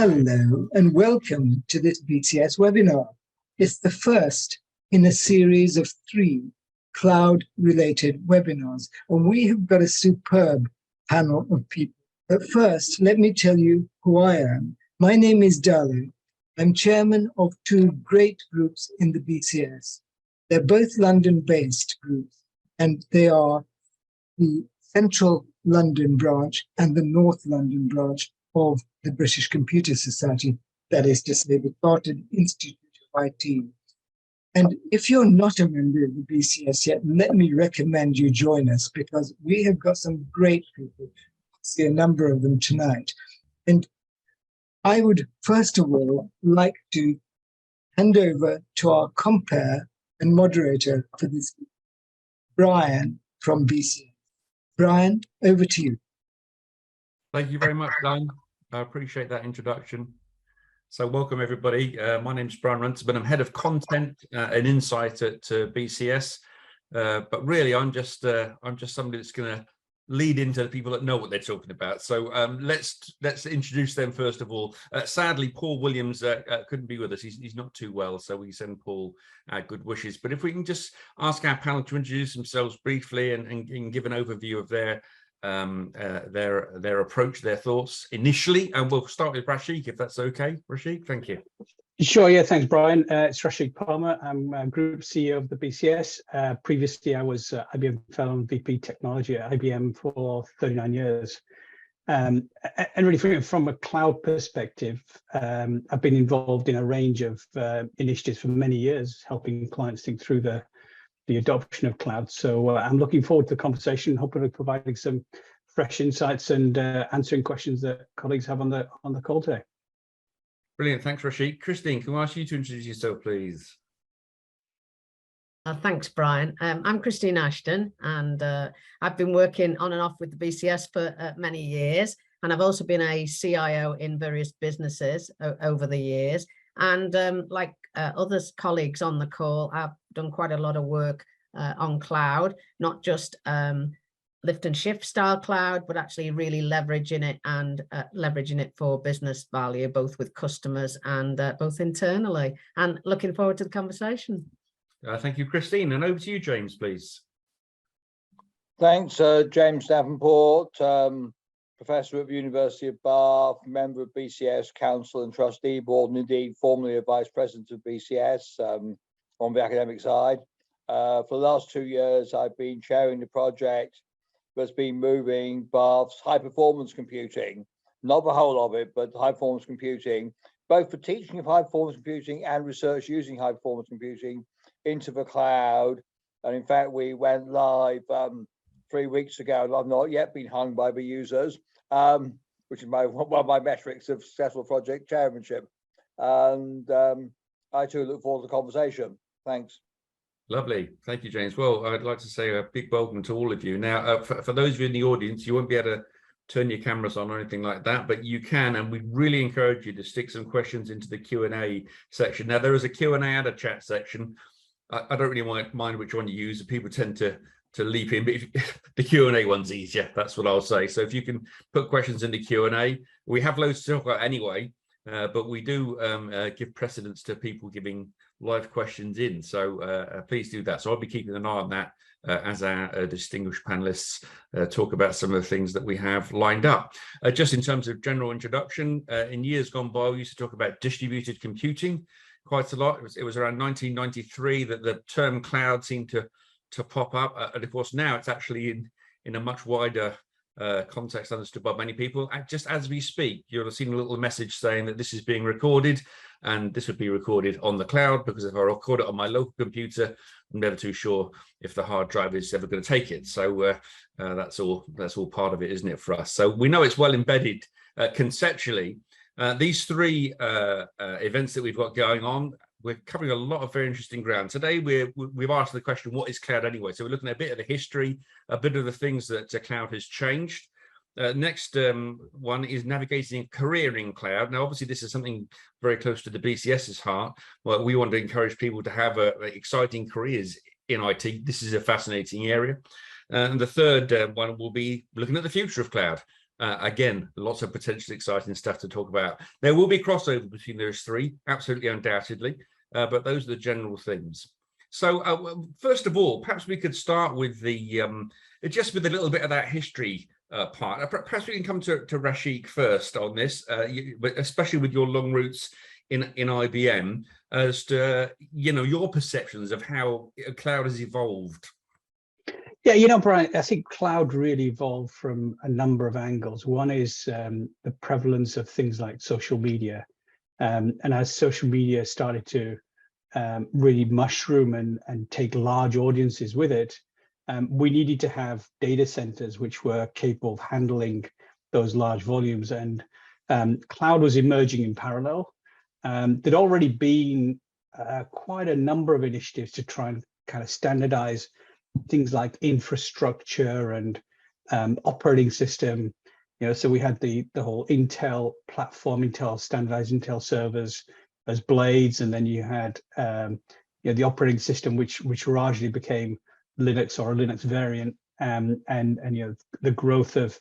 Hello and welcome to this BCS webinar. It's the first in a series of 3 cloud-related webinars, and we have got a superb panel of people. But first, let me tell you who I am. My name is Dalu. I'm chairman of 2 great groups in the BCS. They're both London-based groups, and they are the Central London branch and the North London branch of the British Computer Society, that is to say, the Chartered Institute of IT. And if you're not a member of the BCS yet, let me recommend you join us, because we have got some great people. I'll see a number of them tonight. And I would first of all like to hand over to our compere and moderator for this, Brian from BCS. Brian, over to you. Thank you very much, Dan. I appreciate that introduction. So welcome, everybody. My name is Brian Runciman. I'm head of content and insight at BCS. But really, I'm just somebody that's going to lead into the people that know what they're talking about. So let's introduce them first of all. Sadly, Paul Williams couldn't be with us. He's not too well, so we send Paul our good wishes. But if we can just ask our panel to introduce themselves briefly and give an overview of their approach, their thoughts initially, and we'll start with Rashik, if that's okay. Rashik, thank you. Sure, yeah, thanks, Brian. It's Rashik Parmar. I'm Group CEO of the BCS. Previously, I was IBM Fellow and VP Technology at IBM for 39 years. And really, from a cloud perspective, I've been involved in a range of initiatives for many years, helping clients think through the adoption of cloud. So I'm looking forward to the conversation, hopefully providing some fresh insights and answering questions that colleagues have on the call today. Brilliant, thanks, Rashik. Christine, can I ask you to introduce yourself, please? Thanks, Brian. I'm Christine Ashton, and I've been working on and off with the BCS for many years, and I've also been a CIO in various businesses over the years. And like other colleagues on the call, I've done quite a lot of work on cloud, not just lift and shift style cloud, but actually really leveraging it and leveraging it for business value, both with customers and both internally. And looking forward to the conversation. Thank you, Christine. And over to you, James, please. Thanks, James Davenport, Professor at the University of Bath, member of BCS Council and Trustee Board, and indeed formerly a Vice President of BCS on the academic side. For the last 2 years, I've been chairing the project that's been moving Bath's high-performance computing, not the whole of it, but high-performance computing, both for teaching of high-performance computing and research using high-performance computing into the cloud. And in fact, we went live 3 weeks ago, and I've not yet been hung by the users, which is one of my metrics of successful project chairmanship. And I too look forward to the conversation. Thanks. Lovely. Thank you, James. Well, I'd like to say a big welcome to all of you. Now, for those of you in the audience, you won't be able to turn your cameras on or anything like that, but you can, and we really encourage you to stick some questions into the Q&A section. Now, there is a Q&A and a chat section. I don't really mind which one you use. People tend to leap in, but the Q&A one's easier, that's what I'll say. So if you can put questions in the Q&A, we have loads to talk about anyway, but we do give precedence to people giving live questions in. So please do that. So I'll be keeping an eye on that as our distinguished panelists talk about some of the things that we have lined up. Just in terms of general introduction, in years gone by, we used to talk about distributed computing quite a lot. It was around 1993 that the term cloud seemed to pop up, and of course now it's actually in a much wider context understood by many people. And just as we speak, you'll have seen a little message saying that this is being recorded, and this would be recorded on the cloud, because if I record it on my local computer, I'm never too sure if the hard drive is ever going to take it. So that's all part of it, isn't it, for us? So we know it's well embedded conceptually. These 3 events that we've got going on, we're covering a lot of very interesting ground. Today, we've asked the question, what is cloud anyway? So we're looking at a bit of the history, a bit of the things that cloud has changed. Next one is navigating a career in cloud. Now, obviously, this is something very close to the BCS's heart. Well, we want to encourage people to have exciting careers in IT. This is a fascinating area. And the third one will be looking at the future of cloud. Again, lots of potentially exciting stuff to talk about. There will be crossover between those three, absolutely, undoubtedly, but those are the general things. So first of all, perhaps we could start with the just with a little bit of that history part. Perhaps we can come to Rashik first on this, especially with your long roots in IBM, as to your perceptions of how cloud has evolved. Yeah, Brian, I think cloud really evolved from a number of angles. One is the prevalence of things like social media, and as social media started to really mushroom and take large audiences with it, we needed to have data centers which were capable of handling those large volumes, and cloud was emerging in parallel. There'd already been quite a number of initiatives to try and kind of standardize things like infrastructure and operating system. So we had the whole Intel platform, Intel standardized Intel servers as blades, and then you had the operating system, which largely became Linux or a Linux variant, and the growth of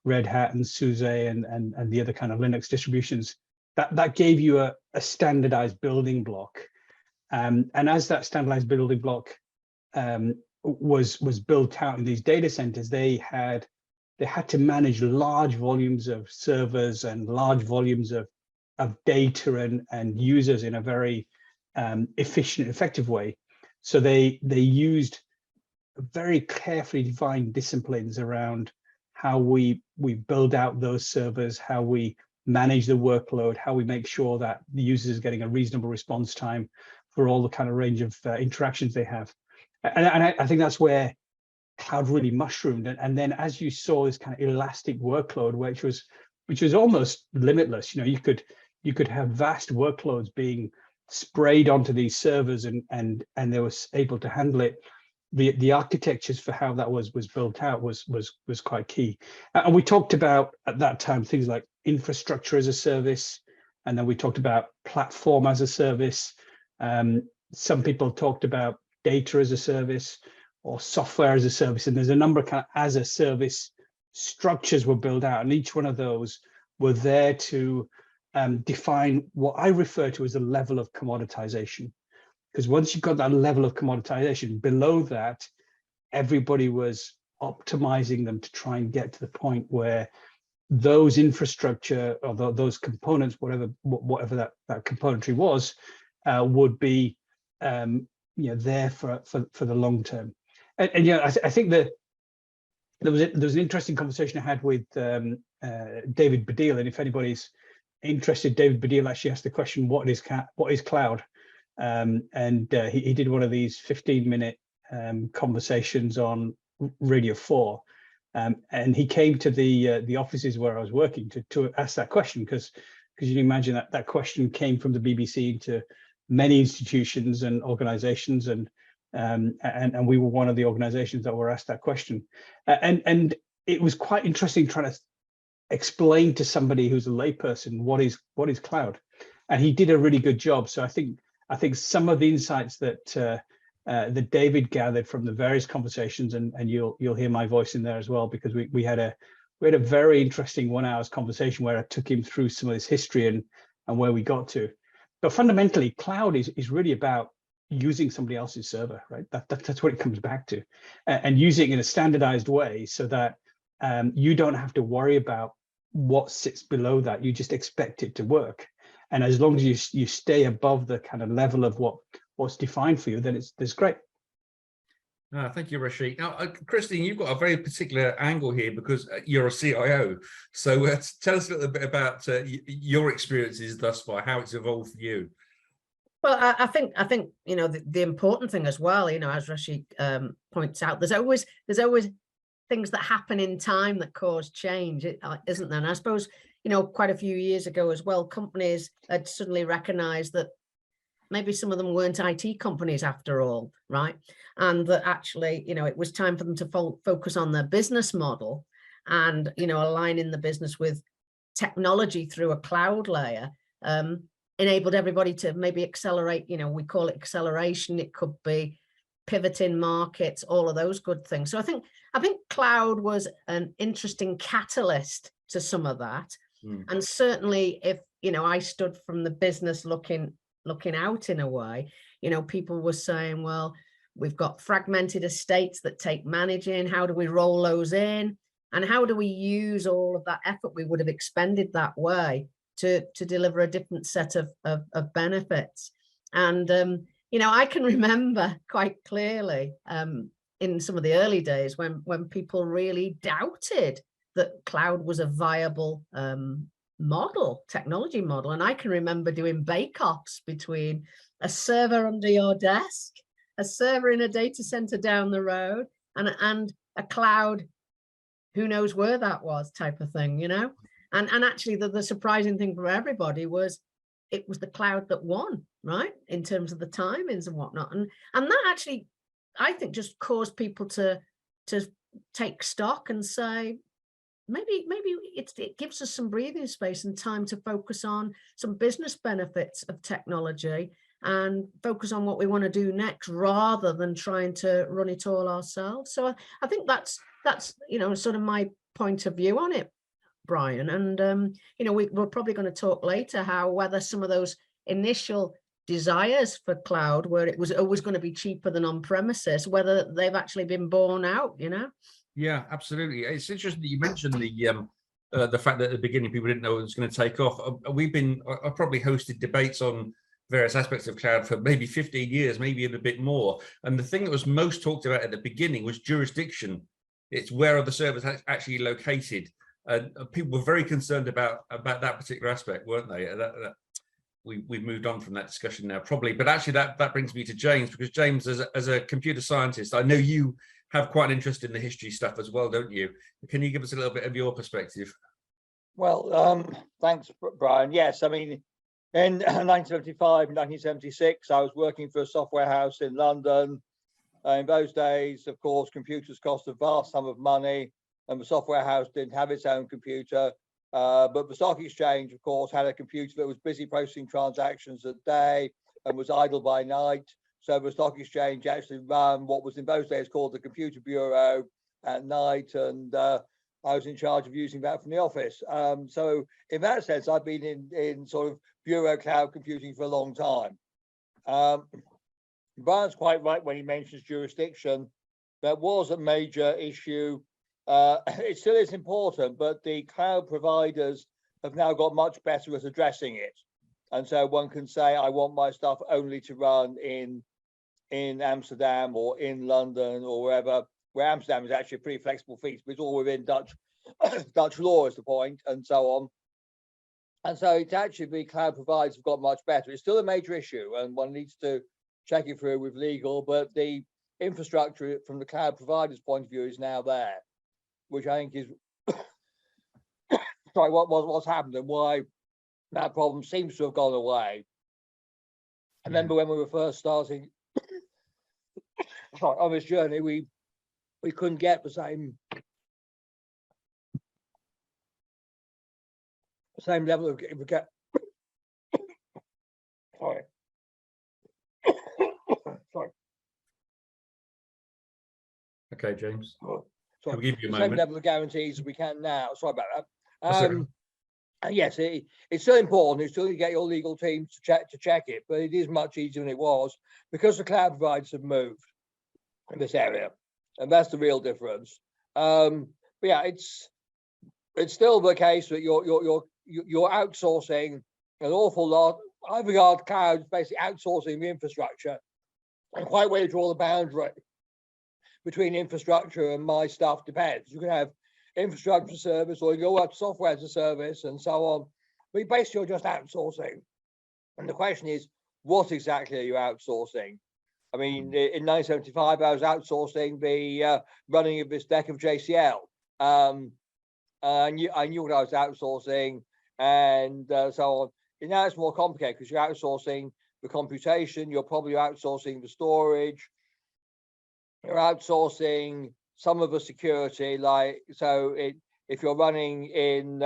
Red Hat and SuSe and the other kind of Linux distributions. That gave you a standardized building block, and as that standardized building block was built out in these data centers, they had to manage large volumes of servers and large volumes of data and users in a very efficient, effective way. So they used very carefully defined disciplines around how we build out those servers, how we manage the workload, how we make sure that the users are getting a reasonable response time for all the kind of range of interactions they have. And I think that's where cloud really mushroomed. And then as you saw this kind of elastic workload, which was almost limitless, you could have vast workloads being sprayed onto these servers, and they were able to handle it. The architectures for how that was built out was quite key. And we talked about at that time things like infrastructure as a service, and then we talked about platform as a service. Some people talked about data as a service or software as a service, and there's a number of kind of as a service structures were built out, and each one of those were there to define what I refer to as a level of commoditization. Because once you've got that level of commoditization, below that, everybody was optimizing them to try and get to the point where those infrastructure or those components, whatever that componentry was, would be there for the long term. And I think that there was an interesting conversation I had with David Baddiel, and if anybody's interested, David Baddiel actually asked the question, what is cloud? He did one of these 15-minute conversations on Radio 4, and he came to the offices where I was working to ask that question, because you can imagine that question came from the BBC to many institutions and organizations, and we were one of the organizations that were asked that question, and it was quite interesting trying to explain to somebody who's a layperson what is cloud, and he did a really good job. So I think some of the insights that David gathered from the various conversations, and you'll hear my voice in there as well, because we had a very interesting 1 hour's conversation where I took him through some of this history and where we got to. But fundamentally, cloud is really about using somebody else's server, right? That's what it comes back to, and using it in a standardized way so that you don't have to worry about what sits below that. You just expect it to work. And as long as you stay above the kind of level of what's defined for you, then it's great. Thank you, Rashik. Now, Christine, you've got a very particular angle here because you're a CIO. So tell us a little bit about your experiences thus far, how it's evolved for you. Well, I think the important thing as well, as Rashik points out, there's always things that happen in time that cause change, isn't there? And I suppose quite a few years ago as well, companies had suddenly recognized that maybe some of them weren't IT companies after all, right? And that actually, it was time for them to focus on their business model and, aligning the business with technology through a cloud layer, enabled everybody to maybe accelerate, we call it acceleration. It could be pivoting markets, all of those good things. So I think cloud was an interesting catalyst to some of that. Mm. And certainly if, you know, I stood from the business looking out in a way, you know, people were saying, well, we've got fragmented estates that take managing. How do we roll those in? And how do we use all of that effort we would have expended that way to deliver a different set of benefits? And, you know, I can remember quite clearly in some of the early days when people really doubted that cloud was a viable technology model. And I can remember doing bake-offs between a server under your desk, a server in a data center down the road, and a cloud, who knows where that was, type of thing, you know? And actually the surprising thing for everybody was it was the cloud that won, right? In terms of the timings and whatnot. And that actually, I think, just caused people to take stock and say, maybe it gives us some breathing space and time to focus on some business benefits of technology and focus on what we want to do next, rather than trying to run it all ourselves. So I think that's you know, sort of my point of view on it, Brian. And you know, we're probably going to talk later how whether some of those initial desires for cloud, where it was always going to be cheaper than on premises, whether they've actually been borne out, you know. Yeah, absolutely. It's interesting that you mentioned the fact that at the beginning people didn't know it was going to take off. I've probably hosted debates on various aspects of cloud for maybe 15 years, maybe even a bit more. And the thing that was most talked about at the beginning was jurisdiction. It's where are the servers actually located. People were very concerned about that particular aspect, weren't they? We've moved on from that discussion now, probably. But actually, that brings me to James, because James, as a computer scientist, I know you have quite an interest in the history stuff as well, don't you? Can you give us a little bit of your perspective? Well, thanks, Brian. Yes, I mean, in 1975, 1976, I was working for a software house in London. In those days, of course, computers cost a vast sum of money, and the software house didn't have its own computer. But the stock exchange, of course, had a computer that was busy processing transactions at day and was idle by night. So the stock exchange actually ran what was in those days called the computer bureau at night, and I was in charge of using that from the office. So in that sense, I've been in sort of bureau cloud computing for a long time. Brian's quite right when he mentions jurisdiction. That was a major issue. It still is important, but the cloud providers have now got much better at addressing it. And so one can say, I want my stuff only to run in Amsterdam or in London or wherever, where Amsterdam is actually a pretty flexible feature, but it's all within Dutch law is the point, and so on. And so it's actually the cloud providers have got much better. It's still a major issue, and one needs to check it through with legal, but the infrastructure from the cloud providers' point of view is now there, which I think is sorry, what's happened and why that problem seems to have gone away. I remember when we were first starting on this journey, we couldn't get the same level of sorry. Sorry. Okay, James. Sorry. I'll give you a the moment. same level of guarantees we can now. Sorry about that. And yes, it's still important. It's still you get your legal team to check it, but it is much easier than it was because the cloud providers have moved in this area, and that's the real difference. But yeah, it's still the case that you're outsourcing an awful lot. I regard cloud as basically outsourcing the infrastructure, and quite where you draw the boundary between infrastructure and my stuff depends. You can have infrastructure as a service, or you go up to software as a service, and so on. But basically, you're just outsourcing. And the question is, what exactly are you outsourcing? I mean, in 1975, I was outsourcing the running of this deck of JCL. I knew what I was outsourcing, and so on. And now it's more complicated because you're outsourcing the computation, you're probably outsourcing the storage, you're outsourcing some of the security, like so if you're running in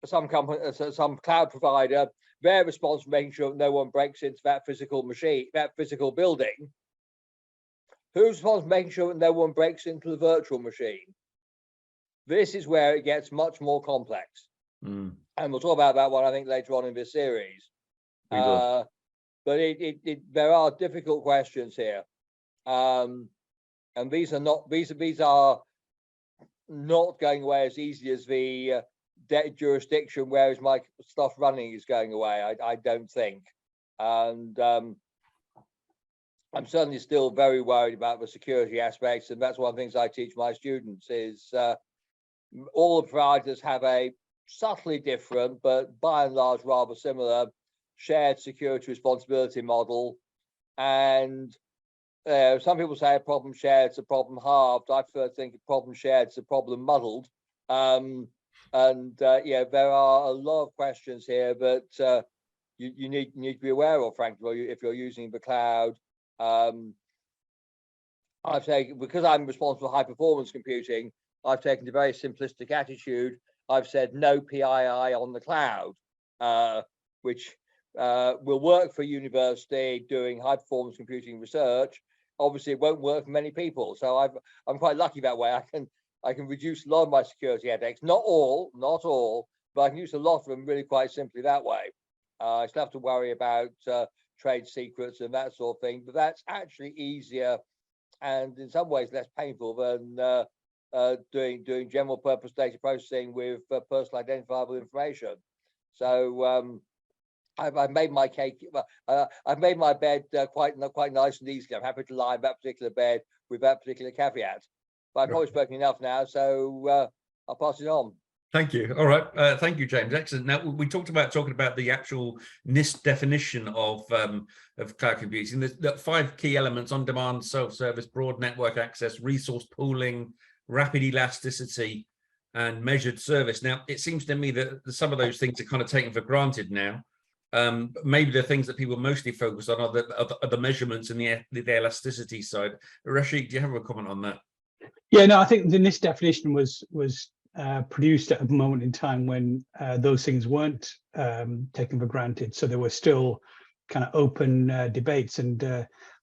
some company, some cloud provider, they're responsible for making sure that no one breaks into that physical machine, that physical building. Who's responsible for making sure that no one breaks into the virtual machine? This is where it gets much more complex. And we'll talk about that one, I think, later on in this series. But there are difficult questions here. And these are not going away as easy as the jurisdiction, where is my stuff running, is going away, I don't think. And I'm certainly still very worried about the security aspects, and that's one of the things I teach my students is all the providers have a subtly different, but by and large rather similar, shared security responsibility model. And some people say a problem shared is a problem halved. I prefer to think a problem shared is a problem muddled. Yeah, there are a lot of questions here that you need to be aware of, frankly, if you're using the cloud. I've taken, because I'm responsible for high performance computing, I've taken a very simplistic attitude. I've said no PII on the cloud, which will work for university doing high performance computing research. Obviously, it won't work for many people. So I'm quite lucky that way. I can reduce a lot of my security headaches. Not all, but I can use a lot of them really quite simply that way. I still have to worry about trade secrets and that sort of thing, but that's actually easier and in some ways less painful than doing general purpose data processing with personal identifiable information. So I've made my cake. I've made my bed quite nice and easy. I'm happy to lie in that particular bed with that particular caveat. But I've probably spoken enough now, so I'll pass it on. Thank you. All right. Thank you, James. Excellent. Now, we talked about talking about the actual NIST definition of cloud computing. There's the 5 key elements: on-demand, self-service, broad network access, resource pooling, rapid elasticity, and measured service. Now, it seems to me that some of those things are kind of taken for granted now. Maybe the things that people mostly focus on are the measurements and the elasticity side. Rashik, do you have a comment on that? Yeah, no, I think the NIST definition was produced at a moment in time when those things weren't taken for granted. So there were still kind of open debates. And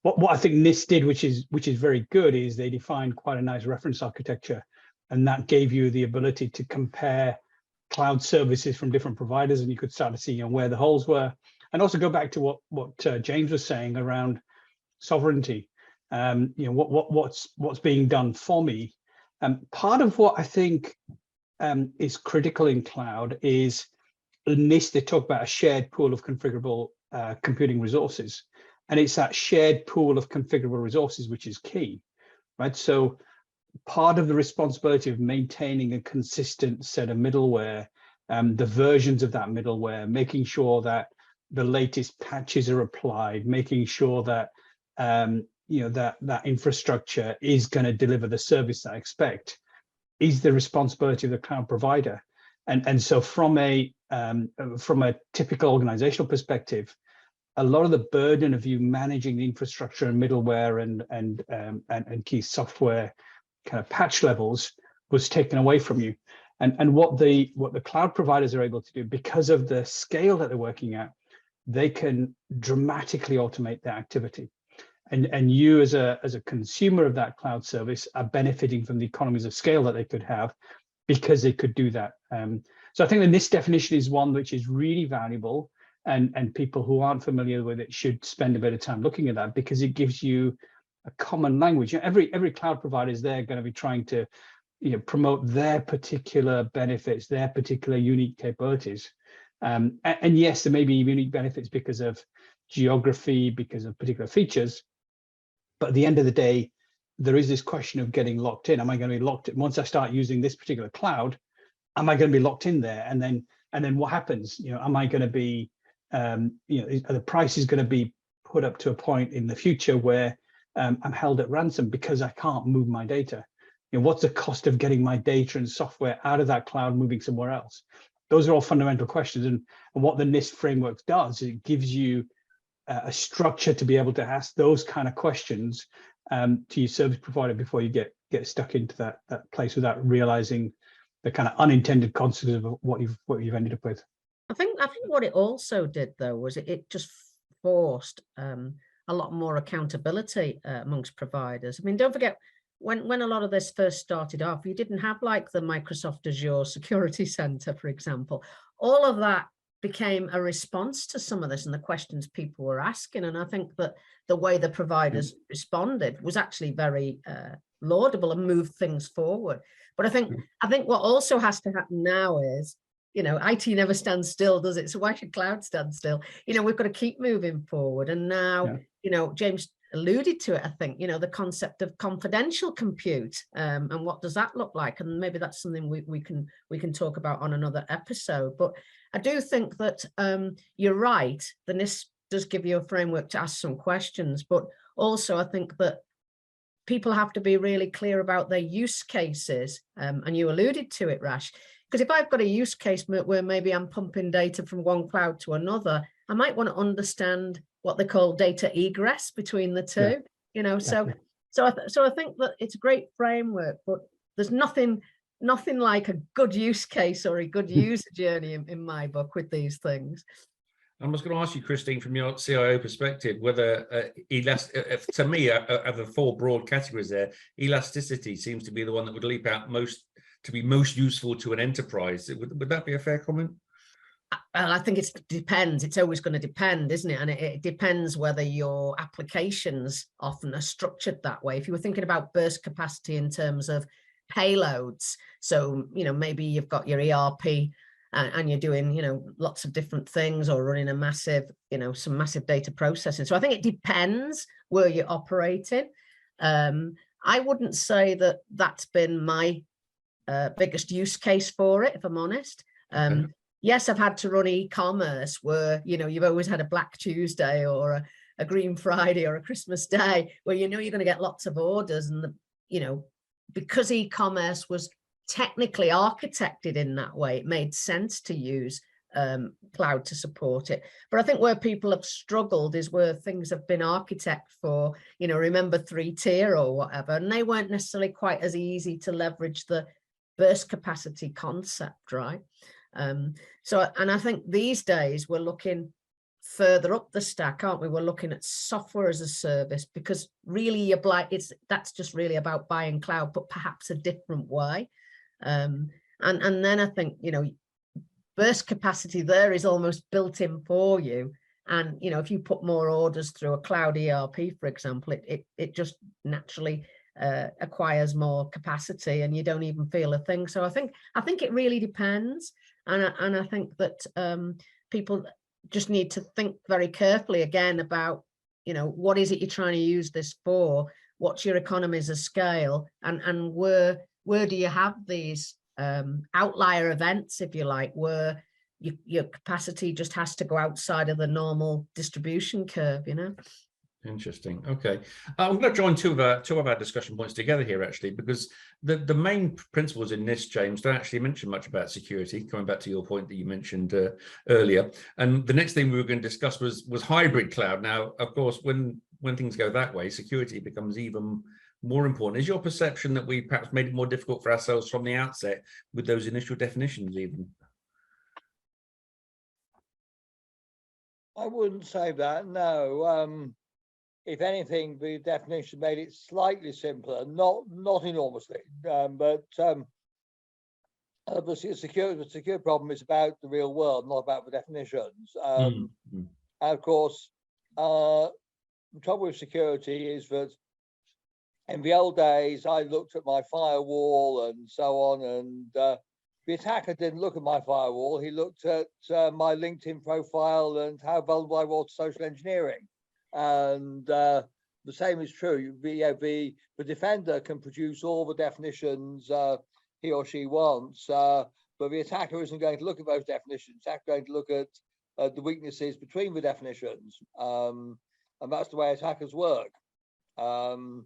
what I think NIST did, which is very good, is they defined quite a nice reference architecture, and that gave you the ability to compare cloud services from different providers, and you could start to see where the holes were, and also go back to what James was saying around sovereignty. What's being done for me. Part of what I think is critical in cloud is in NIST, they talk about a shared pool of configurable computing resources, and it's that shared pool of configurable resources which is key, right? So part of the responsibility of maintaining a consistent set of middleware, the versions of that middleware, making sure that the latest patches are applied, making sure that that infrastructure is going to deliver the service that I expect, is the responsibility of the cloud provider. And so from a typical organizational perspective, a lot of the burden of you managing the infrastructure and middleware and key software kind of patch levels was taken away from you. And what the cloud providers are able to do, because of the scale that they're working at, they can dramatically automate their activity. And you as a consumer of that cloud service are benefiting from the economies of scale that they could have because they could do that. So I think the NIST definition is one which is really valuable, and people who aren't familiar with it should spend a bit of time looking at that, because it gives you a common language. Every cloud provider is there going to be trying to promote their particular benefits, their particular unique capabilities. And yes, there may be unique benefits because of geography, because of particular features. But at the end of the day, there is this question of getting locked in. Am I going to be locked in? Once I start using this particular cloud, am I going to be locked in there? And then what happens? Am I going to be, are the prices going to be put up to a point in the future where I'm held at ransom because I can't move my data? What's the cost of getting my data and software out of that cloud, moving somewhere else? Those are all fundamental questions. And what the NIST framework does is it gives you a structure to be able to ask those kind of questions to your service provider before you get stuck into that place without realizing the kind of unintended consequences of what you've ended up with. I think what it also did, though, was it just forced a lot more accountability amongst providers. I mean, don't forget, when a lot of this first started off, you didn't have like the Microsoft Azure Security Center, for example. All of that became a response to some of this and the questions people were asking. And I think that the way the providers responded was actually very laudable and moved things forward. But I think what also has to happen now is, you know, IT never stands still, does it? So why should cloud stand still? You know, we've got to keep moving forward. And now, you know, James alluded to it, I think, you know, the concept of confidential compute, and what does that look like? And maybe that's something we can talk about on another episode. But I do think that you're right, the NIST does give you a framework to ask some questions, but also I think that people have to be really clear about their use cases, and you alluded to it, Rash, because if I've got a use case where maybe I'm pumping data from one cloud to another, I might want to understand what they call data egress between the two, you know, so I think that it's a great framework, but there's nothing like a good use case or a good user journey in my book with these things. I was going to ask you, Christine, from your CIO perspective, whether to me, of the four broad categories there, elasticity seems to be the one that would leap out to be most useful to an enterprise. Would that be a fair comment? Well, I think it depends. It's always going to depend, isn't it? And it depends whether your applications often are structured that way. If you were thinking about burst capacity in terms of payloads, so, you know, maybe you've got your ERP and you're doing, you know, lots of different things or running a massive, you know, some massive data processing. So I think it depends where you're operating. I wouldn't say that that's been my biggest use case for it, if I'm honest. Yes, I've had to run e-commerce where, you know, you've always had a Black Tuesday or a Green Friday or a Christmas Day where you know you're going to get lots of orders, and you know, because e-commerce was technically architected in that way, it made sense to use cloud to support it. But I think where people have struggled is where things have been architected for, you know, remember 3-tier or whatever, and they weren't necessarily quite as easy to leverage the burst capacity concept, right? And I think these days we're looking further up the stack, aren't we? We're looking at software as a service, because really that's just really about buying cloud, but perhaps a different way. And then I think, you know, burst capacity there is almost built in for you. And, you know, if you put more orders through a cloud ERP, for example, it just naturally acquires more capacity and you don't even feel a thing. So I think it really depends. And I think that people just need to think very carefully again about, you know, what is it you're trying to use this for? What's your economies of scale? And where do you have these outlier events, if you like, where your capacity just has to go outside of the normal distribution curve, you know? Interesting. Okay, I'm going to join two of our discussion points together here, actually, because the main principles in this, James, don't actually mention much about security. Coming back to your point that you mentioned earlier, and the next thing we were going to discuss was hybrid cloud. Now, of course, when things go that way, security becomes even more important. Is your perception that we perhaps made it more difficult for ourselves from the outset with those initial definitions, even? I wouldn't say that, no. If anything, the definition made it slightly simpler, not enormously, but the secure problem is about the real world, not about the definitions. And of course, the trouble with security is that in the old days, I looked at my firewall and so on, and the attacker didn't look at my firewall. He looked at my LinkedIn profile and how vulnerable I was to social engineering. And the same is true. The defender can produce all the definitions he or she wants, but the attacker isn't going to look at those definitions. The attacker is going to look at the weaknesses between the definitions, and that's the way attackers work. The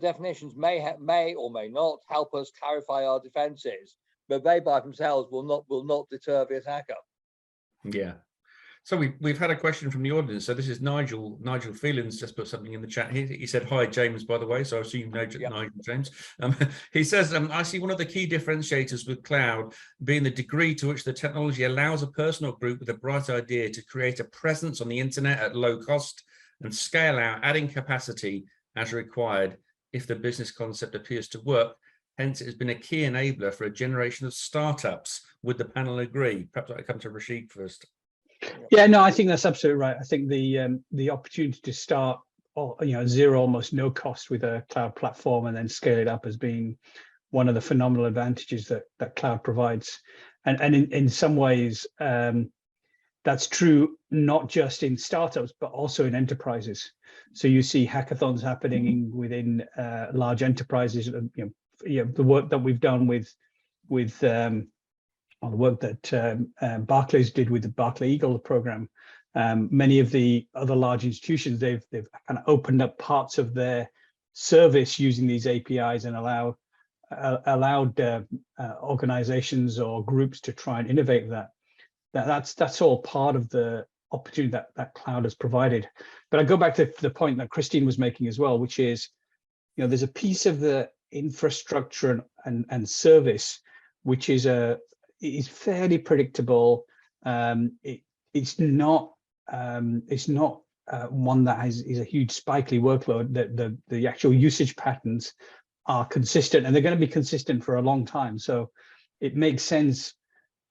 definitions may or may not help us clarify our defenses, but they by themselves will not deter the attacker. Yeah. So we've had a question from the audience. So this is Nigel Phelan's just put something in the chat. He said, hi, James, by the way. So I assume Nigel, James. He says, I see one of the key differentiators with cloud being the degree to which the technology allows a person or group with a bright idea to create a presence on the internet at low cost and scale out, adding capacity as required if the business concept appears to work. Hence, it has been a key enabler for a generation of startups. Would the panel agree? Perhaps I come to Rashik first. Yeah, no, I think that's absolutely right. I think the opportunity to start, zero, almost no cost with a cloud platform and then scale it up has been one of the phenomenal advantages that cloud provides. And in some ways, that's true not just in startups, but also in enterprises. So you see hackathons happening within large enterprises. The work that we've done with the work that Barclays did with the Barclay Eagle program. Many of the other large institutions, they've kind of opened up parts of their service using these APIs and allowed organizations or groups to try and innovate that. That's all part of the opportunity that cloud has provided. But I go back to the point that Christine was making as well, which is, there's a piece of the infrastructure and service which is fairly predictable. It's not one that is a huge spiky workload. That the actual usage patterns are consistent, and they're going to be consistent for a long time. So it makes sense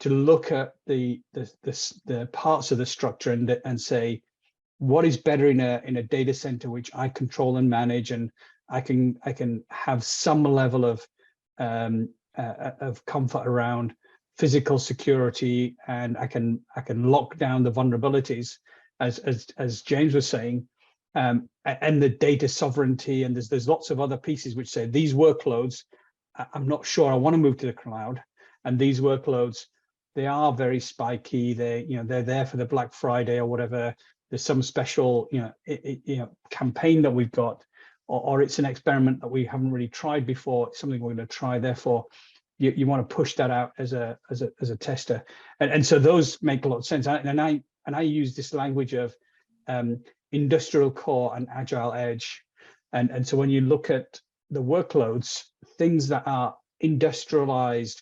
to look at the parts of the structure and say, what is better in a data center which I control and manage, and I can have some level of comfort around physical security, and I can lock down the vulnerabilities, as James was saying, and the data sovereignty. And there's lots of other pieces which say these workloads, I'm not sure I want to move to the cloud, and these workloads, they are very spiky. They're there for the Black Friday or whatever. There's some special campaign that we've got, or it's an experiment that we haven't really tried before. It's something we're going to try. Therefore, you want to push that out as a tester, and so those make a lot of sense. And I use this language of industrial core and agile edge, and so when you look at the workloads, things that are industrialized,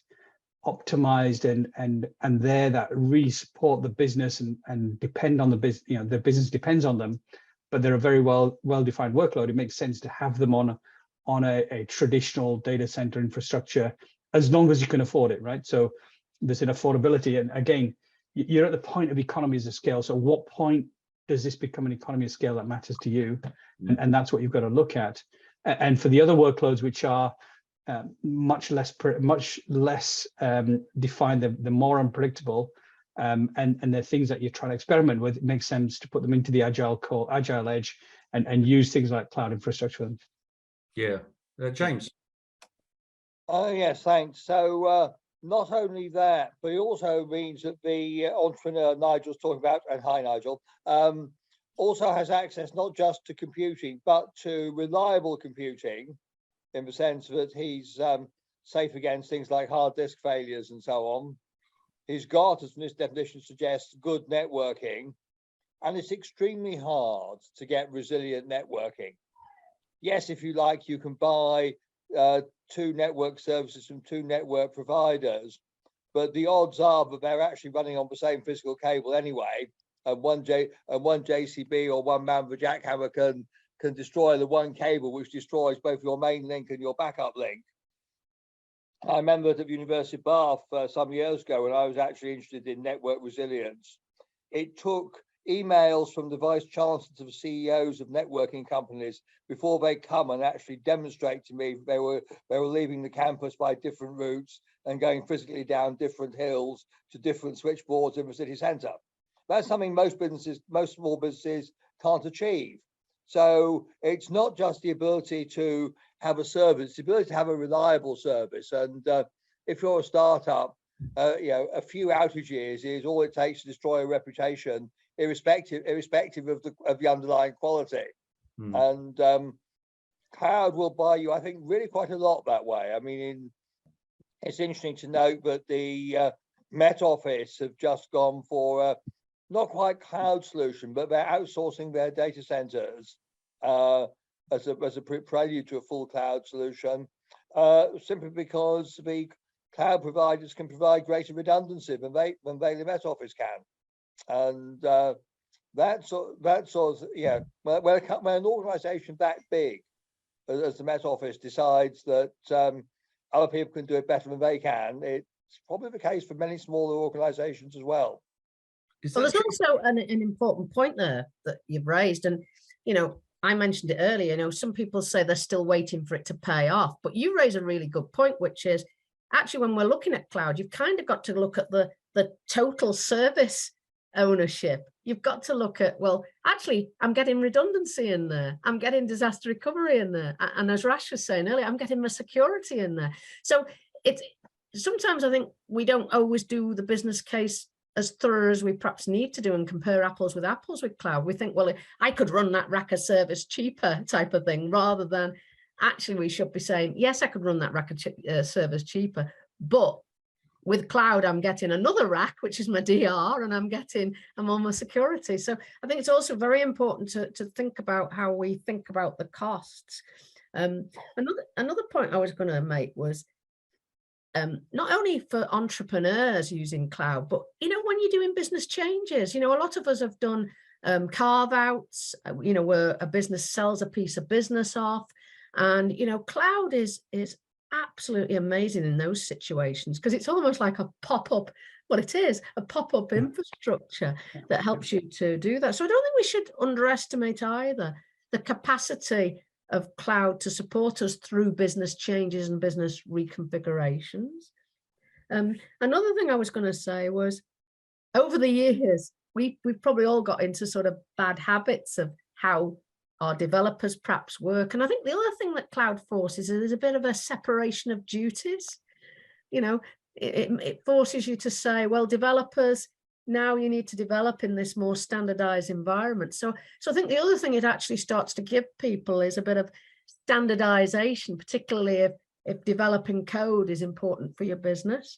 optimized, and there that really support the business and depend on the business, the business depends on them, but they're a very well-defined workload. It makes sense to have them on a traditional data center infrastructure, as long as you can afford it, right? So there's an affordability, and again, you're at the point of economies of scale. So what point does this become an economy of scale that matters to you? And that's what you've got to look at. And for the other workloads, which are much less defined, the more unpredictable, and they're things that you're trying to experiment with, it makes sense to put them into the agile edge and use things like cloud infrastructure. Yeah, James. Yes, thanks. So not only that, but it also means that the entrepreneur Nigel's talking about, and hi Nigel, also has access not just to computing, but to reliable computing, in the sense that he's safe against things like hard disk failures and so on. He's got, as this definition suggests, good networking, and it's extremely hard to get resilient networking. Yes, if you like, you can buy 2 network services from 2 network providers, but the odds are that they're actually running on the same physical cable anyway, and one JCB or one man with a jackhammer can destroy the one cable which destroys both your main link and your backup link. I remember at the University of Bath some years ago, when I was actually interested in network resilience, it took emails from the vice chancellors of CEOs of networking companies before they come and actually demonstrate to me they were leaving the campus by different routes and going physically down different hills to different switchboards in the city centre. That's something most small businesses can't achieve. So it's not just the ability to have a service, it's the ability to have a reliable service. And if you're a startup, a few outages is all it takes to destroy a reputation, irrespective of the underlying quality. And cloud will buy you, I think, really quite a lot that way. I mean, it's interesting to note that the Met Office have just gone for not quite cloud solution, but they're outsourcing their data centers as a prelude to a full cloud solution, simply because the cloud providers can provide greater redundancy than the Met Office can. And when an organization that big as the Met Office decides that other people can do it better than they can. It's probably the case for many smaller organisations as well. Well, there's also an important point there that you've raised, and I mentioned it earlier. Some people say they're still waiting for it to pay off, but you raise a really good point, which is actually when we're looking at cloud, you've kind of got to look at the total service ownership. You've got to look at, well, actually, I'm getting redundancy in there. I'm getting disaster recovery in there. And as Rash was saying earlier, I'm getting my security in there. So sometimes I think we don't always do the business case as thorough as we perhaps need to do and compare apples with apples with cloud. We think, well, I could run that rack of service cheaper type of thing, rather than actually we should be saying, yes, I could run that rack of service cheaper, but with cloud, I'm getting another rack, which is my DR, and I'm on my security. So I think it's also very important to think about how we think about the costs. Another point I was going to make was not only for entrepreneurs using cloud, but when you're doing business changes, a lot of us have done carve outs, where a business sells a piece of business off, and cloud is absolutely amazing in those situations, because it's almost like a pop-up, well, it is a pop-up infrastructure that helps you to do that. So I don't think we should underestimate either the capacity of cloud to support us through business changes and business reconfigurations. Another thing I was going to say was, over the years, we've probably all got into sort of bad habits of how our developers perhaps work. And I think the other thing that cloud forces is a bit of a separation of duties. It forces you to say, well, developers, now you need to develop in this more standardized environment. So I think the other thing it actually starts to give people is a bit of standardization, particularly if developing code is important for your business.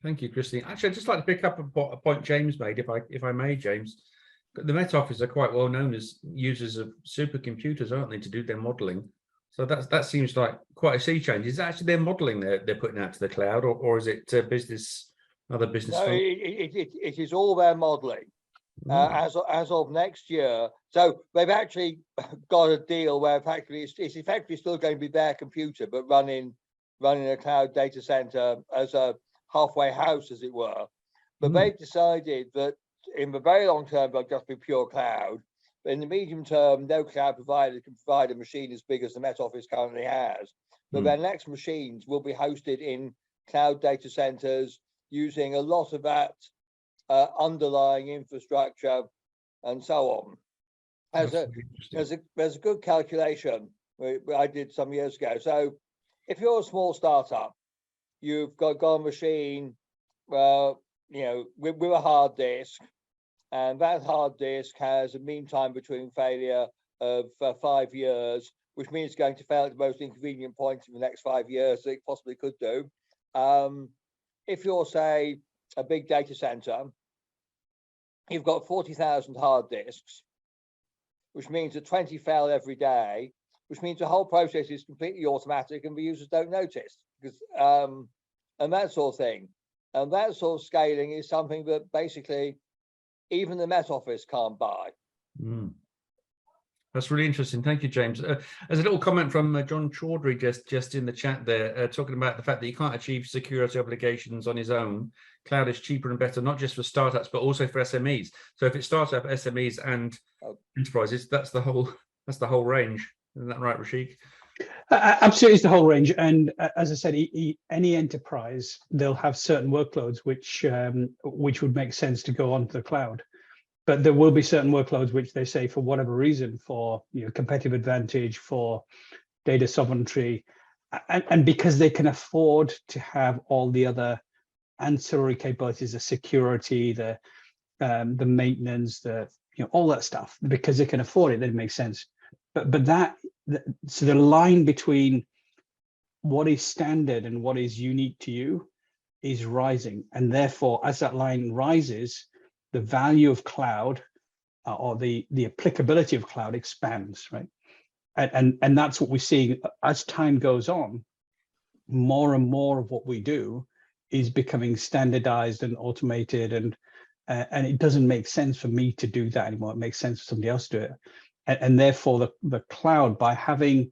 Thank you, Christine. Actually, I'd just like to pick up a point James made, if I may, James. The Met Office are quite well known as users of supercomputers, aren't they, to do their modelling? So that seems like quite a sea change. Is it actually their modelling they're putting out to the cloud, or is it other business? No, it is all their modelling as of next year. So they've actually got a deal where it's effectively still going to be their computer, but running a cloud data center as a halfway house, as it were. But they've decided that in the very long term, they'll just be pure cloud. But in the medium term, no cloud provider can provide a machine as big as the Met Office currently has. But their next machines will be hosted in cloud data centers using a lot of that underlying infrastructure and so on. There's a good calculation I did some years ago. So if you're a small startup, you've got a machine, with a hard disk, and that hard disk has a mean time between failure of 5 years, which means it's going to fail at the most inconvenient point in the next 5 years that it possibly could do. If you're, say, a big data center, you've got 40,000 hard disks, which means that 20 fail every day, which means the whole process is completely automatic and the users don't notice, because and that sort of thing. And that sort of scaling is something that basically even the Met Office can't buy. That's really interesting. Thank you, James. There's a little comment from John Chaudhry just in the chat there, talking about the fact that you can't achieve security obligations on his own. Cloud is cheaper and better, not just for startups, but also for SMEs. So if it's startup, SMEs, and enterprises, that's the whole range. Isn't that right, Rashik? Absolutely, it's the whole range. And as I said, any enterprise, they'll have certain workloads which would make sense to go onto the cloud. But there will be certain workloads which they say, for whatever reason, for competitive advantage, for data sovereignty, and because they can afford to have all the other ancillary capabilities, the security, the maintenance, all that stuff, because they can afford it, then it makes sense. But so the line between what is standard and what is unique to you is rising, and therefore, as that line rises, the value of cloud or the applicability of cloud expands, right? And that's what we're seeing as time goes on. More and more of what we do is becoming standardized and automated, and it doesn't make sense for me to do that anymore. It makes sense for somebody else to do it. and therefore the cloud, by having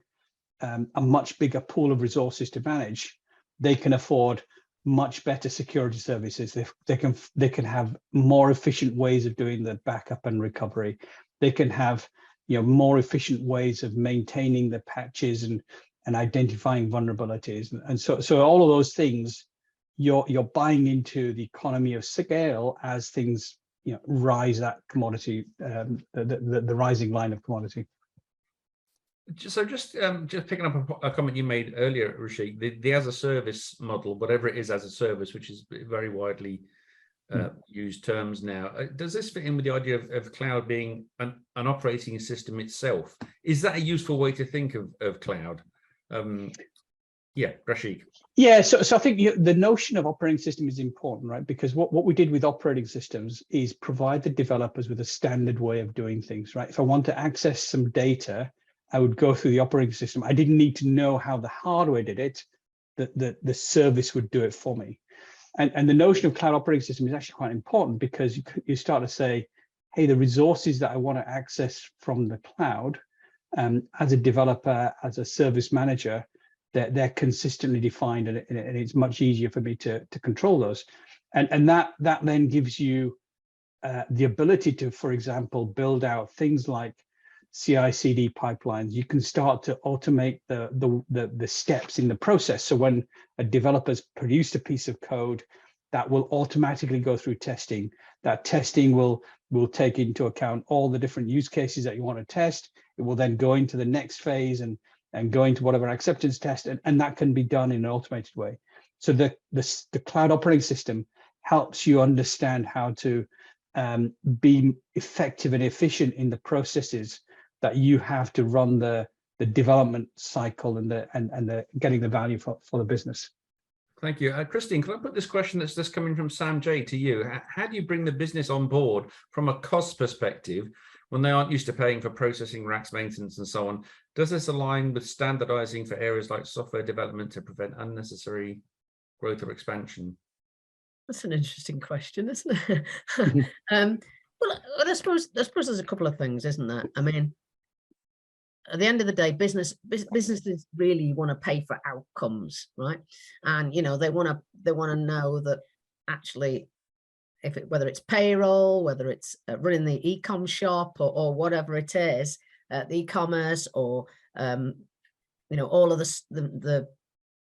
a much bigger pool of resources to manage, they can afford much better security services. They can have more efficient ways of doing the backup and recovery. They can have more efficient ways of maintaining the patches and identifying vulnerabilities. And so all of those things, you're buying into the economy of scale as things rise that commodity, the rising line of commodity. So just picking up a comment you made earlier, Rashik, the as a service model, whatever it is as a service, which is very widely used terms now. Does this fit in with the idea of cloud being an operating system itself? Is that a useful way to think of cloud? Yeah, Rashik. Yeah, so I think the notion of operating system is important, right? Because what we did with operating systems is provide the developers with a standard way of doing things, right? If I want to access some data, I would go through the operating system. I didn't need to know how the hardware did it, the service would do it for me. And the notion of cloud operating system is actually quite important, because you start to say, hey, the resources that I want to access from the cloud, as a developer, as a service manager, they're consistently defined, and it's much easier for me to control those. And that then gives you the ability to, for example, build out things like CI/CD pipelines. You can start to automate the steps in the process. So when a developer's produced a piece of code, that will automatically go through testing. That testing will take into account all the different use cases that you want to test. It will then go into the next phase and go into whatever acceptance test, and that can be done in an automated way. So the cloud operating system helps you understand how to be effective and efficient in the processes that you have to run the development cycle and the getting the value for the business. Thank you. Christine, can I put this question that's just coming from Sam J to you? How do you bring the business on board from a cost perspective when they aren't used to paying for processing racks, maintenance, and so on? Does this align with standardizing for areas like software development to prevent unnecessary growth or expansion? That's an interesting question, isn't it? Well, I suppose there's a couple of things, isn't there? I mean, at the end of the day, businesses really want to pay for outcomes, right? And they want to know that actually, whether it's payroll, whether it's running the e-com shop or whatever it is, the e-commerce, or all of the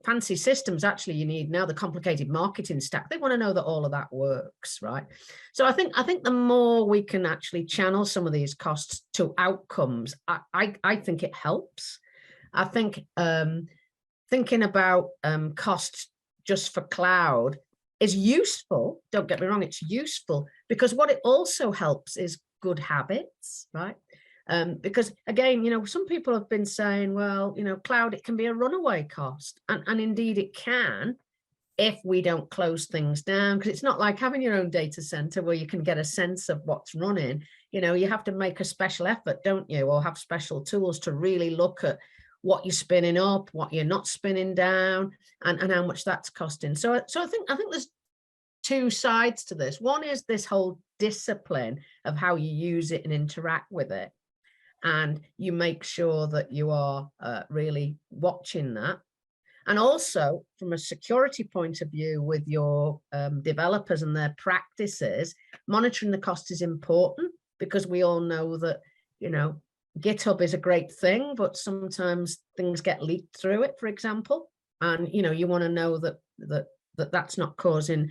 fancy systems actually you need now, the complicated marketing stack, they want to know that all of that works, right? So I think the more we can actually channel some of these costs to outcomes, I think it helps. I think thinking about costs just for cloud is useful. Don't get me wrong, it's useful, because what it also helps is good habits, right? Because again, some people have been saying, well, cloud, it can be a runaway cost. And indeed it can, if we don't close things down, because it's not like having your own data center where you can get a sense of what's running. You have to make a special effort, don't you? Or have special tools to really look at what you're spinning up, what you're not spinning down, and how much that's costing. So I think there's two sides to this. One is this whole discipline of how you use it and interact with it. And you make sure that you are really watching that. And also from a security point of view with your developers and their practices, monitoring the cost is important, because we all know that, GitHub is a great thing, but sometimes things get leaked through it, for example. And, you want to know that that's not causing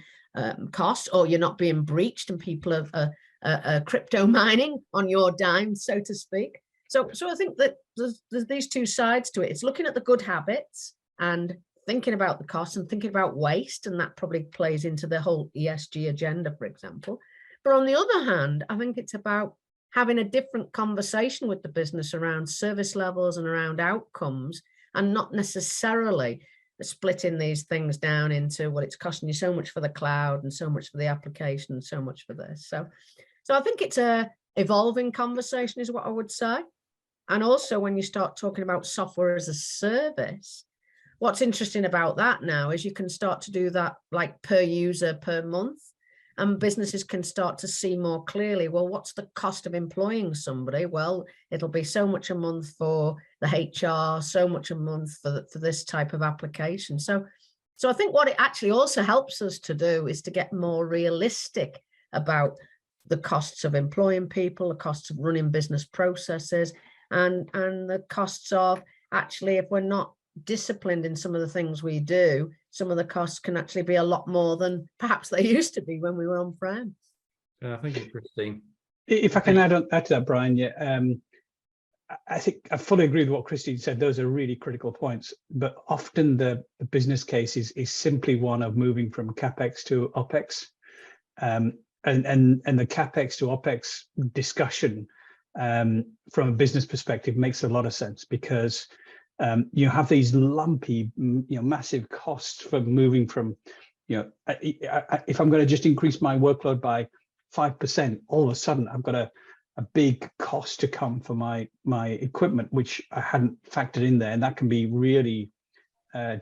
cost, or you're not being breached and people are crypto mining on your dime, so to speak. So I think that there's these two sides to it. It's looking at the good habits and thinking about the cost and thinking about waste, and that probably plays into the whole ESG agenda, for example. But on the other hand, I think it's about having a different conversation with the business around service levels and around outcomes, and not necessarily splitting these things down into, well, it's costing you so much for the cloud and so much for the application and so much for this. So I think it's a evolving conversation is what I would say. And also when you start talking about software as a service, what's interesting about that now is you can start to do that like per user per month. and businesses can start to see more clearly, well, what's the cost of employing somebody? Well, it'll be so much a month for the HR, so much a month for this type of application. So I think what it actually also helps us to do is to get more realistic about the costs of employing people, the costs of running business processes, and the costs of actually, if we're not disciplined in some of the things we do, some of the costs can actually be a lot more than perhaps they used to be when we were on-prem. Thank you, Christine. If I can add to that, Brian, yeah, I think I fully agree with what Christine said. Those are really critical points, but often the business case is simply one of moving from CapEx to OpEx. And the CapEx to OpEx discussion from a business perspective makes a lot of sense, because you have these lumpy, massive costs for moving from, if I'm going to just increase my workload by 5%, all of a sudden I've got a big cost to come for my equipment, which I hadn't factored in there, and that can be really